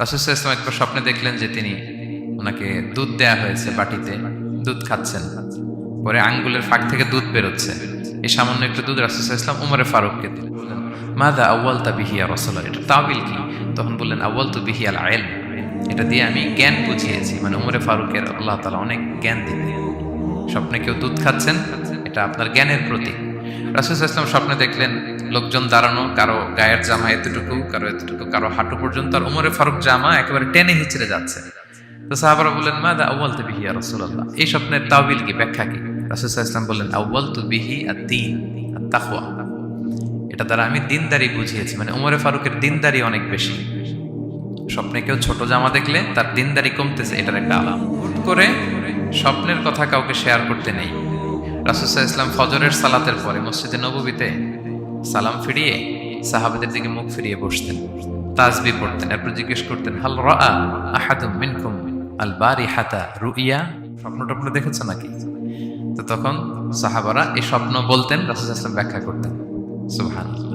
রাসূল সাল্লাল্লাহু আলাইহি ওয়াসাল্লাম একবার স্বপ্নে দেখলেন যে তিনি ওনাকে দুধ দেয়া হয়েছে বাটিতে, দুধ খাচ্ছেন, পরে আঙ্গুলের ফাঁক থেকে দুধ বেরোচ্ছে। এই সামান্য একটু দুধ রাসূল সাল্লাল্লাহু আলাইহি ওয়াসাল্লাম উমরে ফারুককে দিলেন, বললেন মাযা আউয়ালতা বিহি ইয়া রাসূলুল্লাহ, এটা তাওয়িল কি? তখন বললেন আউয়ালতু বিহি আল ইলম, এটা দিয়ে আমি জ্ঞান বুঝিয়েছি। মানে উমরে ফারুকের আল্লাহ তাআলা অনেক জ্ঞান দিবেন। স্বপ্নে কেউ দুধ খাচ্ছেন, এটা আপনার জ্ঞানের প্রতীক। রাসূল সাল্লাল্লাহু আলাইহি ওয়াসাল্লাম স্বপ্নে দেখলেন লোকজন দাঁড়ানো, কারো গায়ের জামা এতটুকু, কারো এতটুকু, কারো হাঁটু পর্যন্ত, আর উমরে ফারুক জামা একেবারে টেনে হিচড়ে যাচ্ছে। তো সাহাবারা বললেন মাযা আউয়ালতু বিহি ইয়া রাসূলুল্লাহ, এই স্বপ্নের তাওয়িল কি, ব্যাখ্যা কি? রাসূল সাল্লাল্লাহু আলাইহি ওয়াসাল্লাম বললেন আউয়ালতু বিহি আদ-দীন আত-তাকওয়া, এটা দ্বারা আমি দিনদারি বুঝিয়েছি। মানে উমরে ফারুকের দিনদারি অনেক বেশি। স্বপ্নে কেউ ছোট জামা দেখলে তার দিনদারি কমতেছে, এটার একটা আলাম। হুট করে স্বপ্নের কথা কাউকে শেয়ার করতে নেই। রাসূল সাল্লাল্লাহু আলাইহি ওয়াসাল্লাম ফজরের সালাতের পরে মসজিদে নববীতে সালাম ফিরিয়ে সাহাবাদের দিকে মুখ ফিরিয়ে বসতেন, তাসবিহ পড়তেন, এরপর জিজ্ঞেস করতেন হাল রাআ আহাদুম মিনকুম আল বারিহাতা রুইয়া, স্বপ্ন টপ্ন দেখেছো নাকি? তো তখন সাহাবারা এই স্বপ্ন বলতেন, রাসূল সাল্লাল্লাহু আলাইহি ওয়াসাল্লাম ব্যাখ্যা করতেন। সুবহানাল্লাহ।